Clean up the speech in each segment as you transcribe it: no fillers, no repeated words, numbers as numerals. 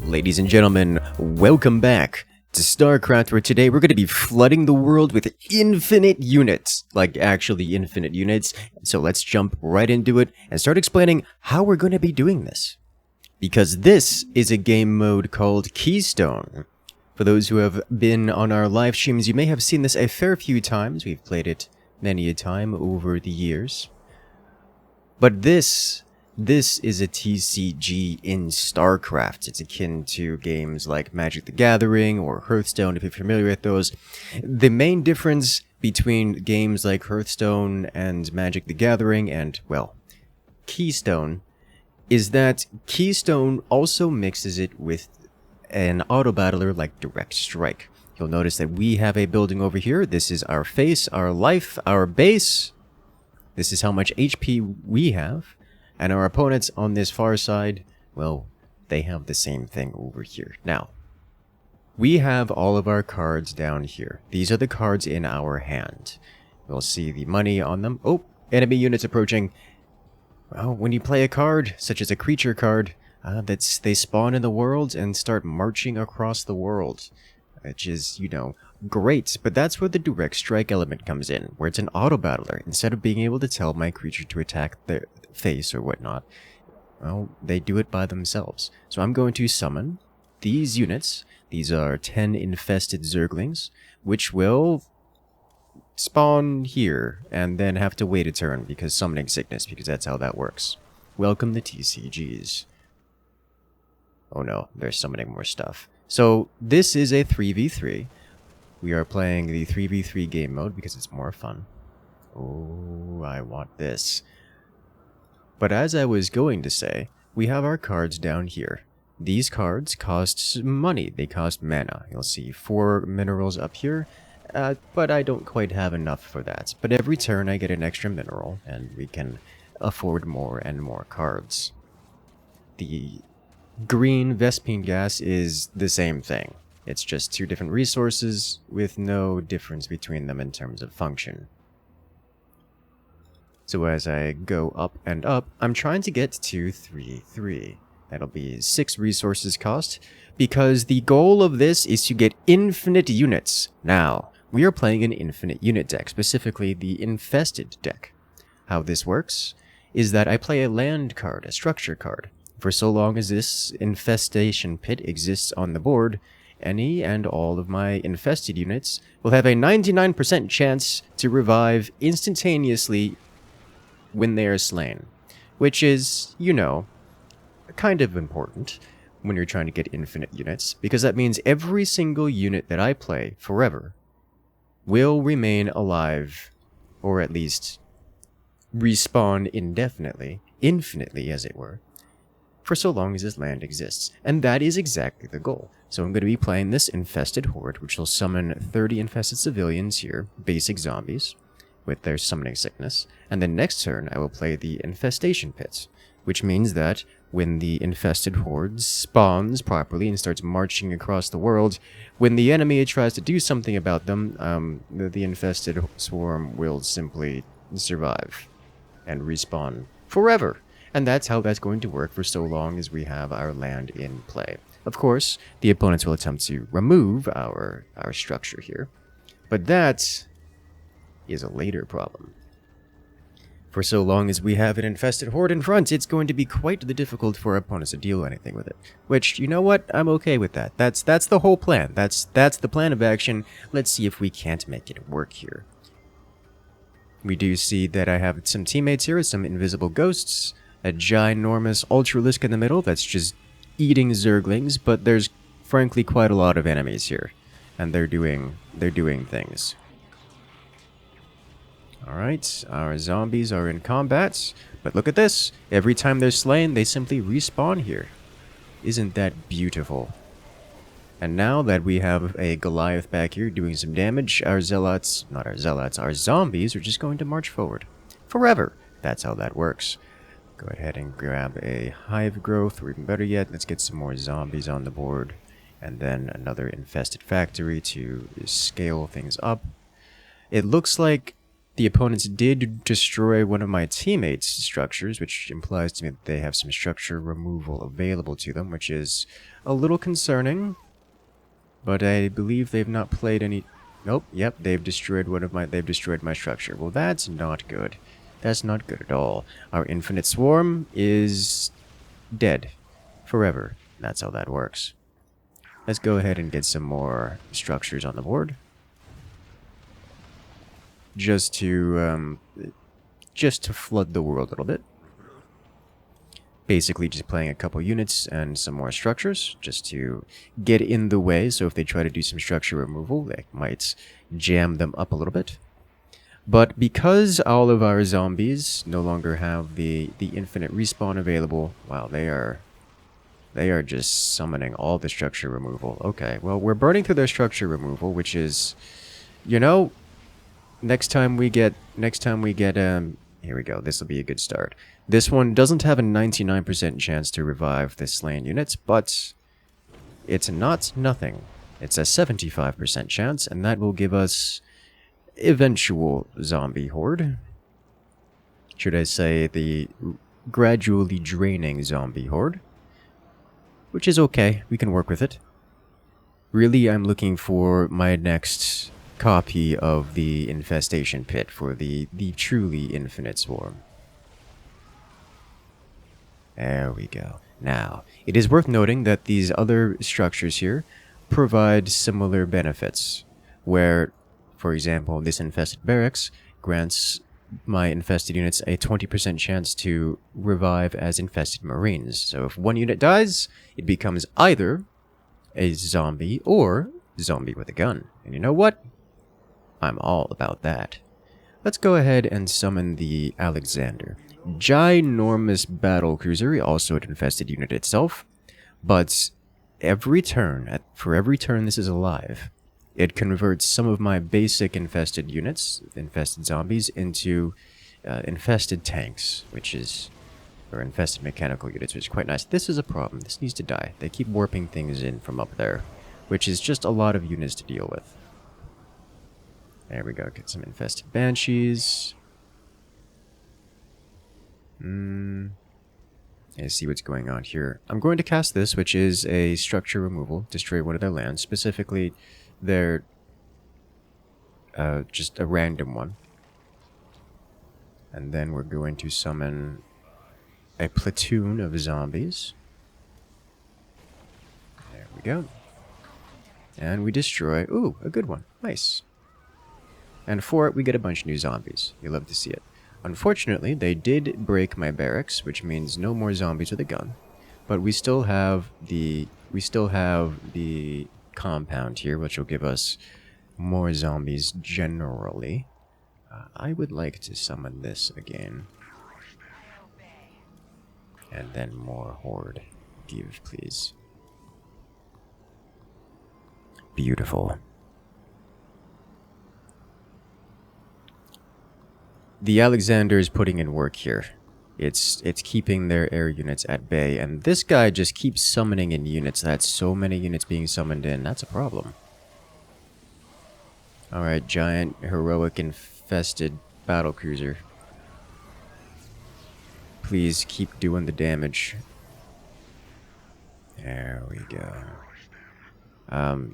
Ladies and gentlemen, welcome back to StarCraft, where today we're going to be flooding the world with infinite units. Like, actually infinite units. So let's jump right into it and start explaining how we're going to be doing this. Because this is a game mode called Keystone. For those who have been on our live streams, you may have seen this a fair few times. We've played it many a time over the years. But this is a TCG in StarCraft. It's akin to games like Magic the Gathering or Hearthstone, if you're familiar with those. The main difference between games like Hearthstone and Magic the Gathering and, well, Keystone, is that Keystone also mixes it with an auto-battler like Direct Strike. You'll notice that we have a building over here. This is our face, our life, our base. This is how much HP we have. And our opponents on this far side, well, they have the same thing over here. Now, we have all of our cards down here. These are the cards in our hand. We'll see the money on them. Oh, enemy units approaching. Well, when you play a card, such as a creature card, they spawn in the world and start marching across the world. Which is, you know, great, but that's where the direct strike element comes in, where it's an auto-battler. Instead of being able to tell my creature to attack their face or whatnot, well, they do it by themselves. So I'm going to summon these units. These are 10 infested Zerglings, which will spawn here and then have to wait a turn because summoning sickness, because that's how that works. Welcome to TCGs. Oh no, they're summoning more stuff. So this is a 3v3. We are playing the 3v3 game mode because it's more fun. Oh, I want this. But as I was going to say, we have our cards down here. These cards cost money. They cost mana. You'll see 4 minerals up here, but I don't quite have enough for that. But every turn I get an extra mineral, and we can afford more and more cards. The green Vespine gas is the same thing. It's just 2 different resources with no difference between them in terms of function. So as I go up and up, I'm trying to get to 3-3. That'll be 6 resources cost, because the goal of this is to get infinite units. Now, we are playing an infinite unit deck, specifically the Infested Deck. How this works is that I play a land card, a structure card. For so long as this infestation pit exists on the board, any and all of my infested units will have a 99% chance to revive instantaneously when they are slain. Which is, you know, kind of important when you're trying to get infinite units, because that means every single unit that I play forever will remain alive, or at least respawn indefinitely, infinitely as it were, for so long as this land exists. And that is exactly the goal. So I'm going to be playing this infested horde, which will summon 30 infested civilians here, basic zombies, with their summoning sickness. And then next turn I will play the infestation pit, which means that when the infested horde spawns properly and starts marching across the world, when the enemy tries to do something about them, the infested swarm will simply survive and respawn forever. And that's how that's going to work for so long as we have our land in play. Of course, the opponents will attempt to remove our structure here, but that is a later problem. For so long as we have an infested horde in front, it's going to be quite difficult for our opponents to deal anything with it. Which, you know what? I'm okay with that. That's the whole plan. That's the plan of action. Let's see if we can't make it work here. We do see that I have some teammates here, some invisible ghosts, a ginormous Ultralisk in the middle that's just eating Zerglings, but there's frankly quite a lot of enemies here, and they're doing things. Alright, our zombies are in combat, but look at this. Every time they're slain, they simply respawn here. Isn't that beautiful? And now that we have a Goliath back here doing some damage, our zombies are just going to march forward. Forever. That's how that works. Go ahead and grab a hive growth, or even better yet, let's get some more zombies on the board. And then another infested factory to scale things up. It looks like the opponents did destroy one of my teammates' structures, which implies to me that they have some structure removal available to them, which is a little concerning. But I believe they've not played any... Nope, yep, they've destroyed my structure. Well, that's not good. That's not good at all. Our infinite swarm is dead. Forever. That's how that works. Let's go ahead and get some more structures on the board. Just to flood the world a little bit. Basically just playing a couple units and some more structures, just to get in the way, so if they try to do some structure removal, they might jam them up a little bit. But because all of our zombies no longer have the infinite respawn available, wow, they are just summoning all the structure removal. Okay, well, we're burning through their structure removal, which is, you know, next time we get, here we go, this will be a good start. This one doesn't have a 99% chance to revive the slain units, but it's not nothing. It's a 75% chance, and that will give us eventual zombie horde. Should I say the gradually draining zombie horde? Which is okay, we can work with it. Really, I'm looking for my next copy of the infestation pit for the truly infinite swarm. There we go. Now, it is worth noting that these other structures here provide similar benefits, where, for example, this infested barracks grants my infested units a 20% chance to revive as infested marines. So if one unit dies, it becomes either a zombie or zombie with a gun. And you know what? I'm all about that. Let's go ahead and summon the Alexander. Ginormous battlecruiser, also an infested unit itself, but every turn, for every turn this is alive, it converts some of my basic infested units, infested zombies, into infested tanks, or infested mechanical units, which is quite nice. This is a problem. This needs to die. They keep warping things in from up there, which is just a lot of units to deal with. There we go. Get some infested banshees. Let's see what's going on here. I'm going to cast this, which is a structure removal. Destroy one of their lands. Specifically, their... just a random one. And then we're going to summon a platoon of zombies. There we go. And we destroy... Ooh, a good one. Nice. And for it, we get a bunch of new zombies. You love to see it. Unfortunately, they did break my barracks, which means no more zombies with a gun. But we still have the compound here, which will give us more zombies generally. I would like to summon this again. And then more horde. Give, please. Beautiful. The Alexander is putting in work here. It's keeping their air units at bay, and this guy just keeps summoning in units. That's so many units being summoned in. That's a problem. Alright, giant, heroic, infested battlecruiser. Please keep doing the damage. There we go.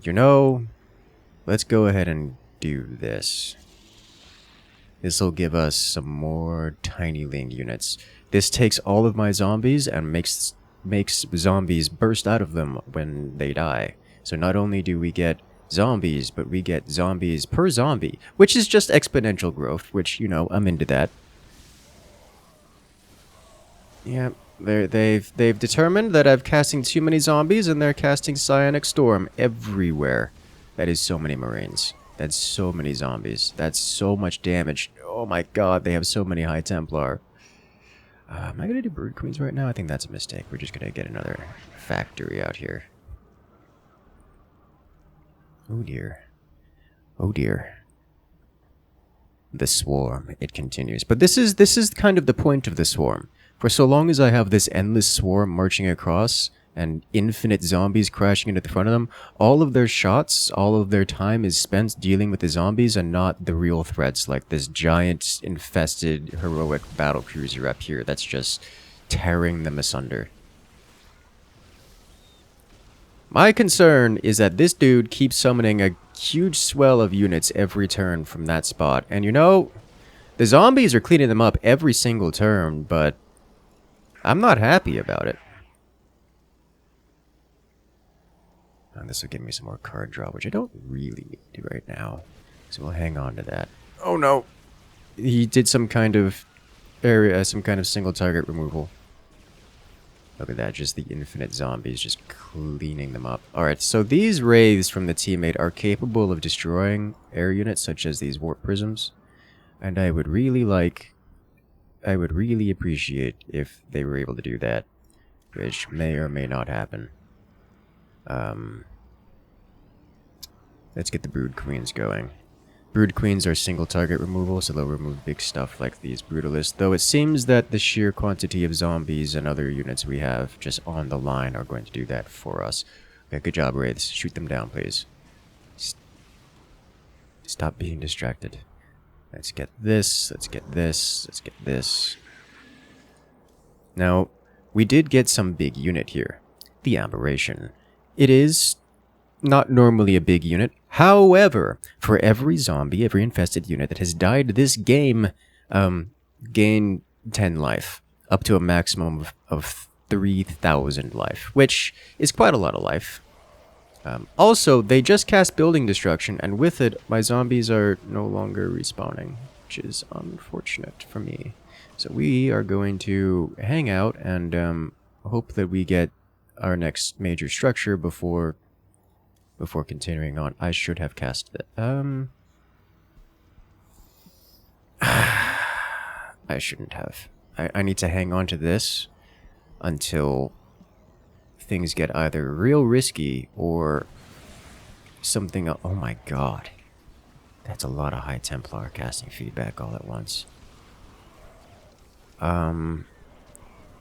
You know, let's go ahead and do this. This will give us some more tiny ling units. This takes all of my zombies and makes zombies burst out of them when they die. So not only do we get zombies, but we get zombies per zombie, which is just exponential growth, which, you know, I'm into that. Yeah, they've determined that I'm casting too many zombies, and they're casting Psionic Storm everywhere. That is so many Marines. That's so many zombies. That's so much damage. Oh my god, they have so many High Templar. Am I going to do Brood Queens right now? I think that's a mistake. We're just going to get another factory out here. Oh dear. Oh dear. The swarm, it continues. But this is kind of the point of the swarm. For so long as I have this endless swarm marching across, and infinite zombies crashing into the front of them, all of their shots, all of their time is spent dealing with the zombies and not the real threats like this giant infested heroic battle cruiser up here that's just tearing them asunder. My concern is that this dude keeps summoning a huge swell of units every turn from that spot, and you know, the zombies are cleaning them up every single turn, but I'm not happy about it. And this will give me some more card draw, which I don't really need to right now. So we'll hang on to that. Oh no! He did some kind of area, some kind of single target removal. Look at that, just the infinite zombies just cleaning them up. Alright, so these wraiths from the teammate are capable of destroying air units such as these warp prisms. And I would really appreciate if they were able to do that, which may or may not happen. Let's get the Brood Queens going. Brood Queens are single target removal, so they'll remove big stuff like these Brutalists, though it seems that the sheer quantity of zombies and other units we have just on the line are going to do that for us. Okay, good job, Wraiths. Shoot them down, please. Stop being distracted. Let's get this, let's get this, let's get this. Now, we did get some big unit here. The Aberration. It is not normally a big unit. However, for every zombie, every infested unit that has died this game, gain 10 life. Up to a maximum of 3,000 life, which is quite a lot of life. Also, they just cast Building Destruction, and with it, my zombies are no longer respawning, which is unfortunate for me. So we are going to hang out and hope that we get our next major structure before continuing on. I should have cast it. I shouldn't have. I need to hang on to this until things get either real risky or something. Oh my god. That's a lot of High Templar casting feedback all at once.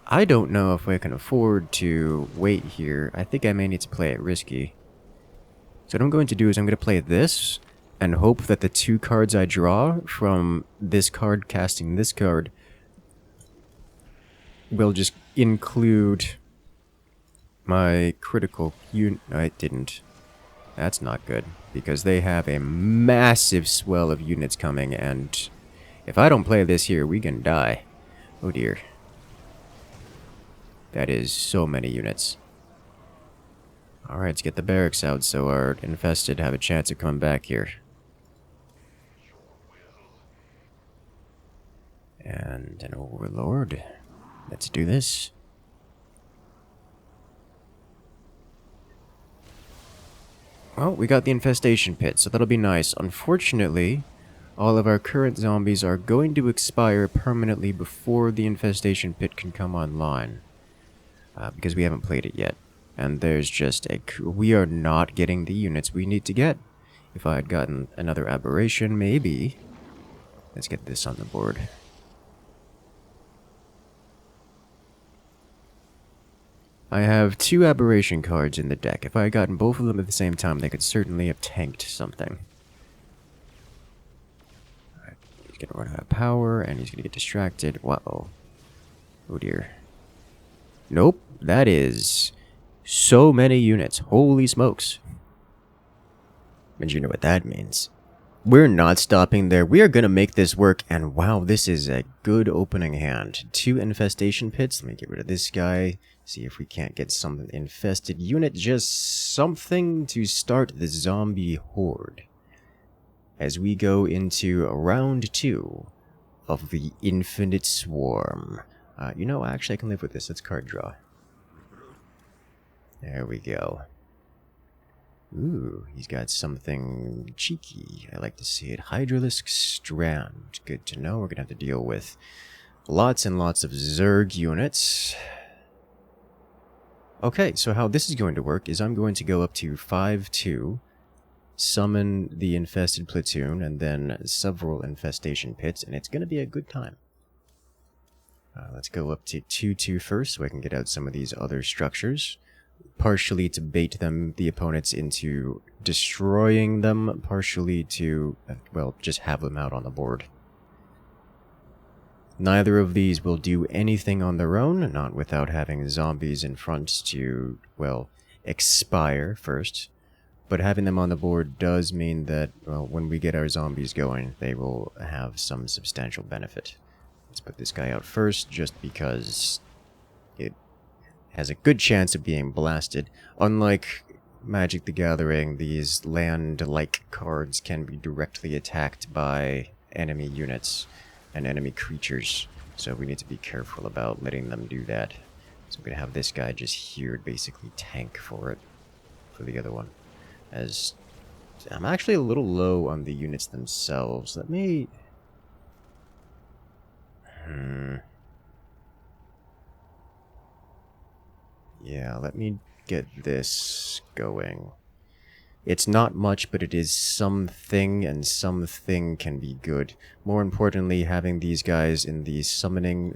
I don't know if I can afford to wait here. I think I may need to play it risky. So what I'm going to do is I'm going to play this and hope that the 2 cards I draw from this card casting this card will just include my critical unit. No, it didn't. That's not good, because they have a massive swell of units coming, and if I don't play this here, we can die. Oh dear. That is so many units. Alright, let's get the barracks out so our infested have a chance of coming back here. And an overlord. Let's do this. Well, we got the infestation pit, so that'll be nice. Unfortunately, all of our current zombies are going to expire permanently before the infestation pit can come online. Because we haven't played it yet. And there's just a... We are not getting the units we need to get. If I had gotten another aberration, maybe. Let's get this on the board. I have 2 aberration cards in the deck. If I had gotten both of them at the same time, they could certainly have tanked something. Alright, he's gonna run out of power, and he's gonna get distracted. Uh-oh. Oh dear. Nope, that is so many units. Holy smokes. And you know what that means. We're not stopping there. We are going to make this work. And wow, this is a good opening hand. 2 infestation pits. Let me get rid of this guy. See if we can't get some infested unit. Just something to start the zombie horde. As we go into round 2 of the Infinite Swarm. You know, actually I can live with this. Let's card draw. There we go. Ooh, he's got something cheeky. I like to see it. Hydralisk Strand. Good to know. We're going to have to deal with lots and lots of Zerg units. Okay, so how this is going to work is I'm going to go up to 5-2, summon the infested platoon, and then several infestation pits, and it's going to be a good time. Let's go up to 2-2 first so I can get out some of these other structures. partially to bait the opponents into destroying them, partially to, well, just have them out on the board. Neither of these will do anything on their own, not without having zombies in front to, well, expire first. But having them on the board does mean that, well, when we get our zombies going, they will have some substantial benefit. Let's put this guy out first, just because it has a good chance of being blasted. Unlike Magic the Gathering, these land-like cards can be directly attacked by enemy units and enemy creatures, so we need to be careful about letting them do that. So we're going to have this guy just here basically tank for the other one. As I'm actually a little low on the units themselves. Let me... Yeah, let me get this going. It's not much, but it is something, and something can be good. More importantly, having these guys in the summoning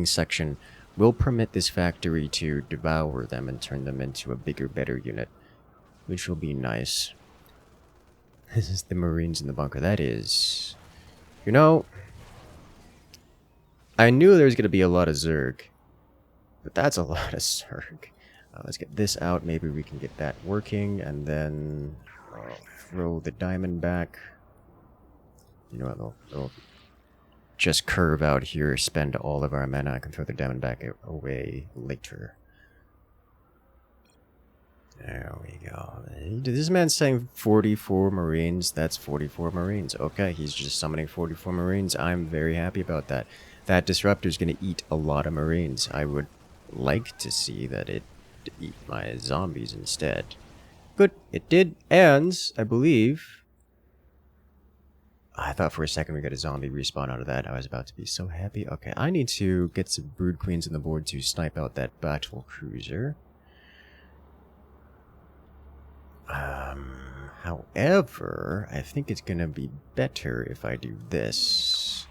section will permit this factory to devour them and turn them into a bigger, better unit, which will be nice. This is the Marines in the bunker. That is... You know, I knew there was going to be a lot of Zerg, but that's a lot of Zerg. Let's get this out. Maybe we can get that working, and then throw the diamond back. You know what? They'll just curve out here, spend all of our mana. I can throw the diamond back away later. There we go. This man's saying 44 Marines. That's 44 Marines. Okay, he's just summoning 44 Marines. I'm very happy about that. That Disruptor is going to eat a lot of Marines. I would like to see that it eat my zombies instead. Good, it did, and I believe... I thought for a second we got a zombie respawn out of that. I was about to be so happy. Okay, I need to get some Brood Queens on the board to snipe out that battle cruiser. However, I think it's gonna be better if I do this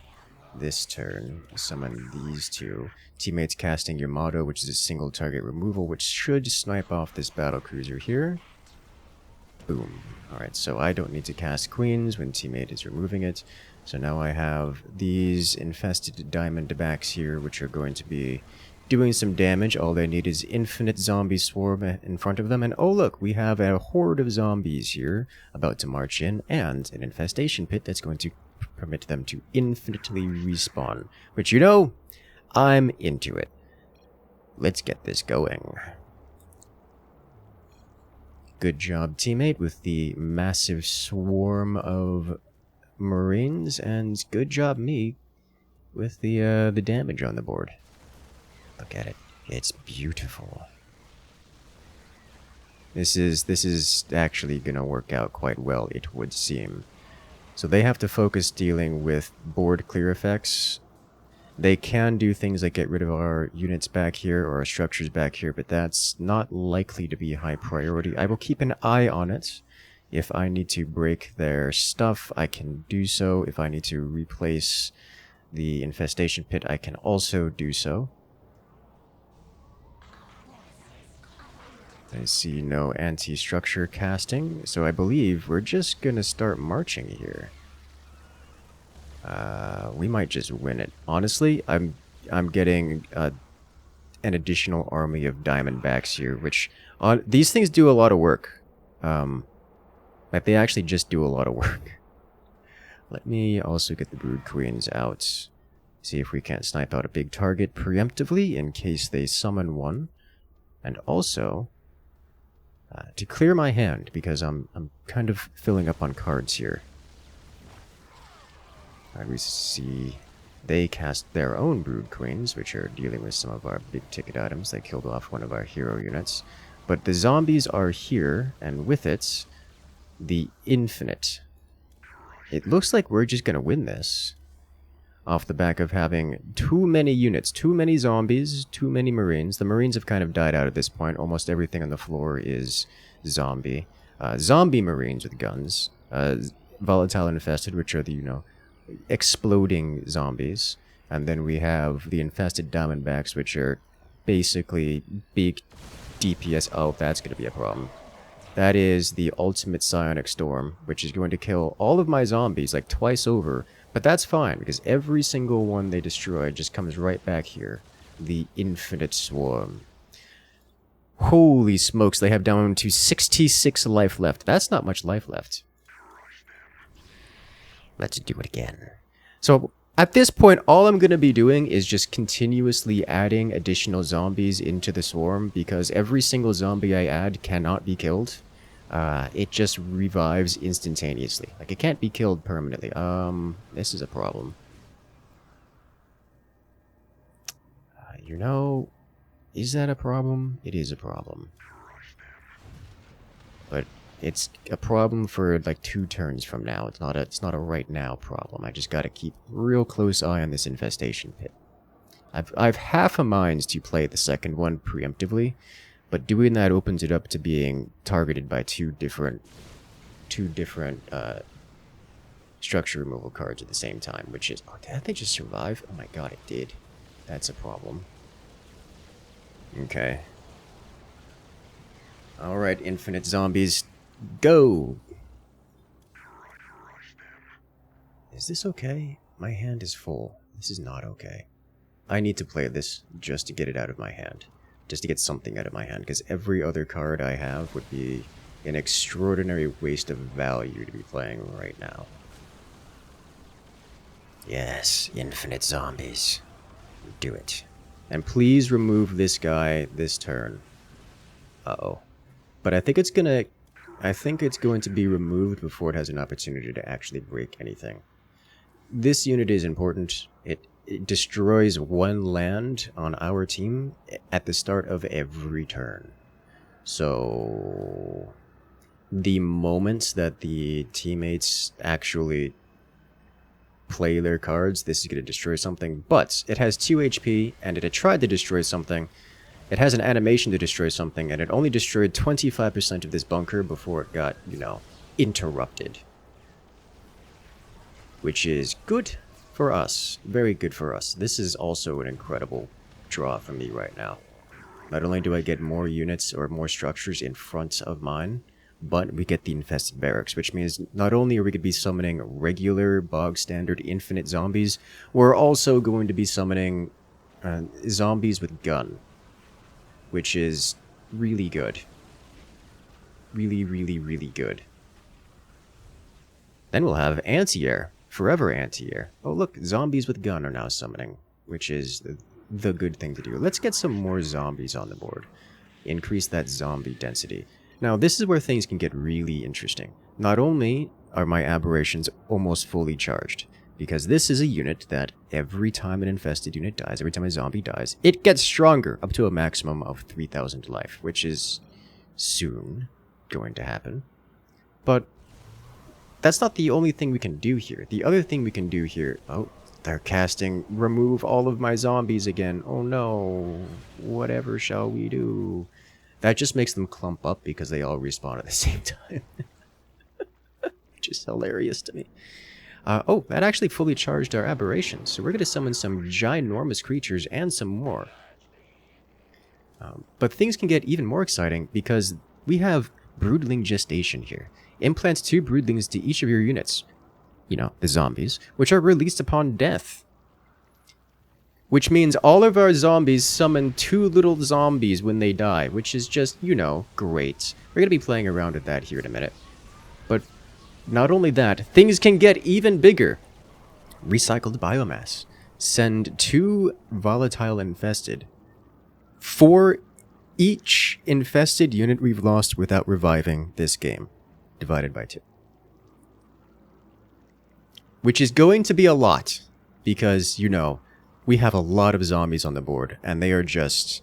turn. Summon these two. Teammates casting your motto, which is a single target removal, which should snipe off this battle cruiser here. Boom. Alright, so I don't need to cast queens when teammate is removing it. So now I have these infested diamond backs here, which are going to be doing some damage. All they need is infinite zombie swarm in front of them. And oh look, we have a horde of zombies here about to march in, and an infestation pit that's going to permit them to infinitely respawn. Which, you know, I'm into it. Let's get this going. Good job, teammate, with the massive swarm of Marines, and good job, me, with the damage on the board. Look at it. It's beautiful. This is actually gonna work out quite well, it would seem. So they have to focus dealing with board clear effects. They can do things like get rid of our units back here or our structures back here, but that's not likely to be high priority. I will keep an eye on it. If I need to break their stuff, I can do so. If I need to replace the infestation pit, I can also do so. I see no anti-structure casting, so I believe we're just gonna start marching here. We might just win it. Honestly, I'm getting an additional army of Diamondbacks here, which these things do a lot of work. Like they actually just do a lot of work. Let me also get the Brood Queens out. See if we can't snipe out a big target preemptively in case they summon one, and also to clear my hand because I'm kind of filling up on cards here. We see they cast their own Brood Queens, which are dealing with some of our big ticket items. They killed off one of our hero units. But the zombies are here, and with it, the infinite. It looks like we're just going to win this. Off the back of having too many units, too many zombies, too many Marines. The Marines have kind of died out at this point. Almost everything on the floor is zombie. Zombie Marines with guns. Volatile Infested, which are the, you know, exploding zombies, and then we have the infested Diamondbacks, which are basically big DPS. Oh, that's going to be a problem. That is the ultimate psionic storm, which is going to kill all of my zombies like twice over. But that's fine, because every single one they destroy just comes right back here. The infinite swarm. Holy smokes, they have down to 66 life left. That's not much life left. Let's do it again. So, at this point, all I'm going to be doing is just continuously adding additional zombies into the swarm, because every single zombie I add cannot be killed. It just revives instantaneously. Like, it can't be killed permanently. This is a problem. You know, is that a problem? It is a problem. But it's a problem for like 2 turns from now. It's not a right now problem. I just gotta keep real close eye on this infestation pit. I've half a mind to play the second one preemptively, but doing that opens it up to being targeted by two different structure removal cards at the same time, which is... Oh, did they just survive? Oh my god, it did. That's a problem. Okay. Alright, infinite zombies, go! Is this okay? My hand is full. This is not okay. I need to play this just to get it out of my hand. Just to get something out of my hand, because every other card I have would be an extraordinary waste of value to be playing right now. Yes, infinite zombies. Do it. And please remove this guy this turn. Uh-oh. But I think it's going to be removed before it has an opportunity to actually break anything. This unit is important. It destroys 1 land on our team at the start of every turn. So the moment that the teammates actually play their cards, this is going to destroy something. But it has 2 HP, and it had tried to destroy something. It has an animation to destroy something, and it only destroyed 25% of this bunker before it got, you know, interrupted. Which is good for us. Very good for us. This is also an incredible draw for me right now. Not only do I get more units or more structures in front of mine, but we get the infested barracks, which means not only are we going to be summoning regular, bog standard, infinite zombies, we're also going to be summoning zombies with gun, which is really good. Really, really, really good. Then we'll have anti-air. Forever anti-air. Oh look, zombies with gun are now summoning, which is the good thing to do. Let's get some more zombies on the board. Increase that zombie density. Now, this is where things can get really interesting. Not only are my aberrations almost fully charged, because this is a unit that every time an infested unit dies, every time a zombie dies, it gets stronger up to a maximum of 3,000 life, which is soon going to happen. But that's not the only thing we can do here. The other thing we can do here... Oh, they're casting remove all of my zombies again. Oh no. Whatever shall we do? That just makes them clump up because they all respawn at the same time. Which is hilarious to me. Oh, that actually fully charged our aberrations. So we're going to summon some ginormous creatures and some more. But things can get even more exciting because we have broodling gestation here. Implant 2 broodlings to each of your units. You know, the zombies, which are released upon death. Which means all of our zombies summon 2 little zombies when they die, which is just, you know, great. We're going to be playing around with that here in a minute. But not only that, things can get even bigger. Recycled biomass. Send 2 volatile infested. For each infested unit we've lost without reviving this game. Divided by 2. Which is going to be a lot. Because, you know, we have a lot of zombies on the board, and they are just...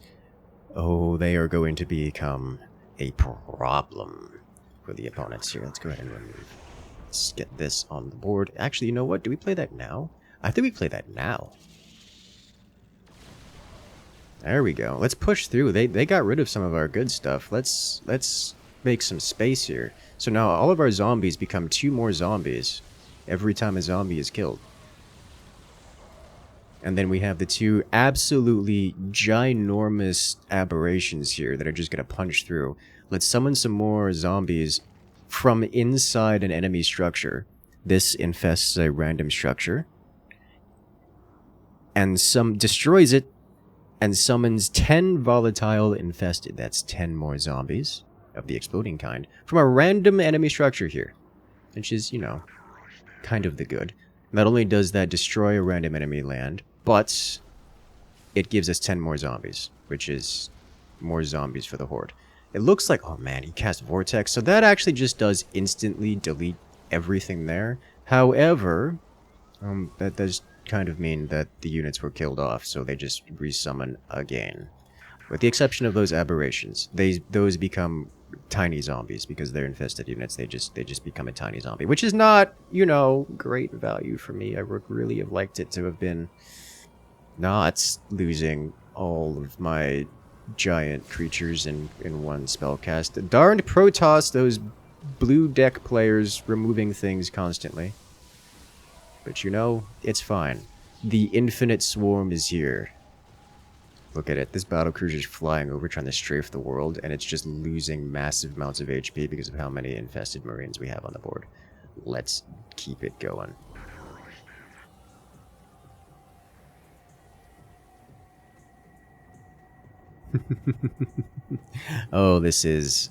Oh, they are going to become a problem for the opponents here. Let's go ahead and remove. Let's get this on the board. Actually, you know what? Do we play that now? I think we play that now. There we go. Let's push through. They got rid of some of our good stuff. Let's make some space here. So now all of our zombies become 2 more zombies every time a zombie is killed. And then we have the two absolutely ginormous aberrations here that are just going to punch through. Let's summon some more zombies from inside an enemy structure. This infests a random structure. And destroys it and summons 10 volatile infested. That's 10 more zombies of the exploding kind from a random enemy structure here. Which is, you know, kind of the good. Not only does that destroy a random enemy land, but it gives us 10 more zombies, which is more zombies for the horde. It looks like, oh man, he cast Vortex, so that actually just does instantly delete everything there. However, that does kind of mean that the units were killed off, so they just resummon again. With the exception of those aberrations, those become tiny zombies because they're infested units. They just become a tiny zombie, which is not, you know, great value for me. I would really have liked it to have been not losing all of my giant creatures in one spellcast. The darned Protoss, those blue deck players removing things constantly. But you know, it's fine. The infinite swarm is here. Look at it. This battlecruiser is flying over trying to strafe the world, and it's just losing massive amounts of HP because of how many infested marines we have on the board. Let's keep it going. Oh, this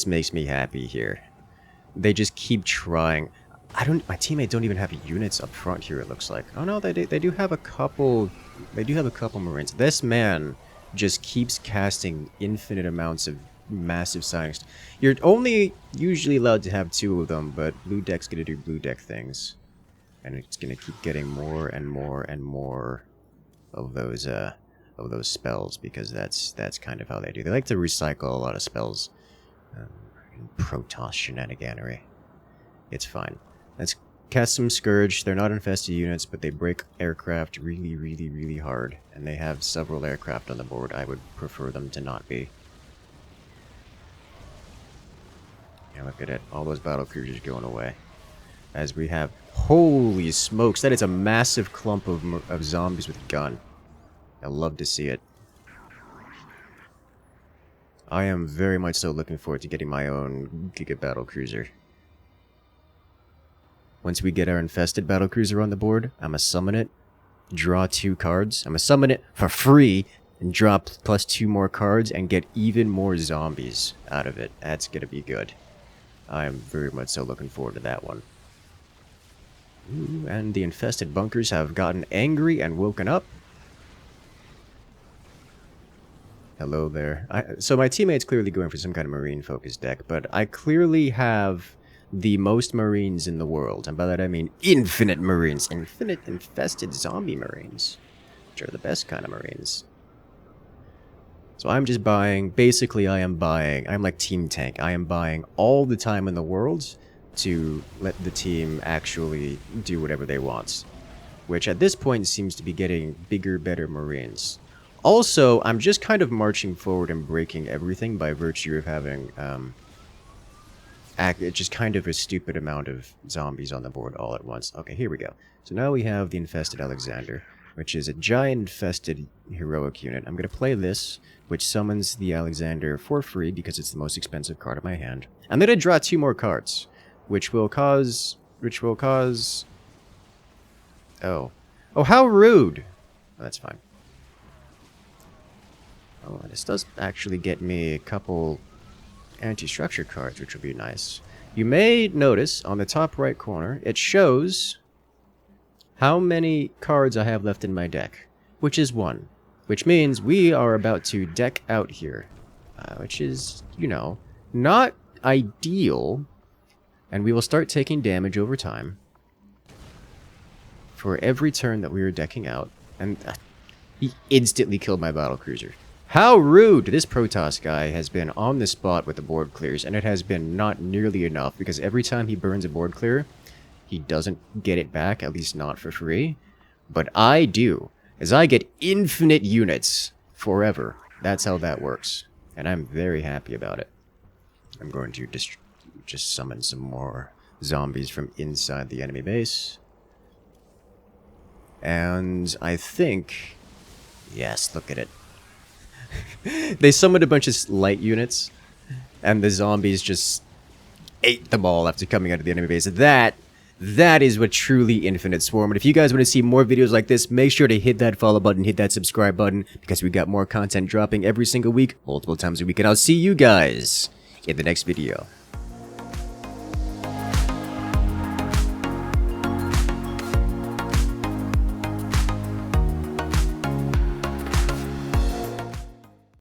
makes me happy here. They just keep trying. My teammates don't even have units up front here, it looks like. Oh no, they do have a couple. They do have a couple marines. This man just keeps casting infinite amounts of massive signings. You're only usually allowed to have 2 of them, but blue deck's gonna do blue deck things. And it's gonna keep getting more and more and more of those spells, because that's kind of how they do. They like to recycle a lot of spells. Protoss shenaniganery. It's fine. Let's cast some Scourge. They're not infested units, but they break aircraft really, really, really hard. And they have several aircraft on the board. I would prefer them to not be. Yeah, look at it. All those battle cruisers going away. As we have... Holy smokes! That is a massive clump of zombies with a gun. I love to see it. I am very much so looking forward to getting my own Giga Battle Cruiser. Once we get our infested battle cruiser on the board, I'm gonna summon it, draw 2 cards. I'm gonna summon it for free and draw plus 2 more cards and get even more zombies out of it. That's gonna be good. I am very much so looking forward to that one. Ooh, and the infested bunkers have gotten angry and woken up. Hello there. So my teammate's clearly going for some kind of marine-focused deck, but I clearly have the most marines in the world, and by that I mean infinite marines. Infinite infested zombie marines, which are the best kind of marines. So I'm just buying, basically I'm like Team Tank. I am buying all the time in the world to let the team actually do whatever they want. Which at this point seems to be getting bigger, better marines. Also, I'm just kind of marching forward and breaking everything by virtue of having just kind of a stupid amount of zombies on the board all at once. Okay, here we go. So now we have the Infested Alexander, which is a giant infested heroic unit. I'm going to play this, which summons the Alexander for free because it's the most expensive card in my hand. I'm going to draw 2 more cards, which will cause... Oh, how rude! Oh, that's fine. Oh, this does actually get me a couple anti-structure cards, which will be nice. You may notice on the top right corner, it shows how many cards I have left in my deck, which is 1. Which means we are about to deck out here, which is, you know, not ideal, and we will start taking damage over time for every turn that we are decking out, and he instantly killed my battlecruiser. How rude! This Protoss guy has been on the spot with the board clears, and it has been not nearly enough, because every time he burns a board clear, he doesn't get it back, at least not for free. But I do, as I get infinite units forever. That's how that works, and I'm very happy about it. I'm going to just summon some more zombies from inside the enemy base. And I think... Yes, look at it. They summoned a bunch of light units, and the zombies just ate them all after coming out of the enemy base. That is what truly infinite swarm. And if you guys want to see more videos like this, make sure to hit that follow button, hit that subscribe button, because we got more content dropping every single week, multiple times a week. And I'll see you guys in the next video.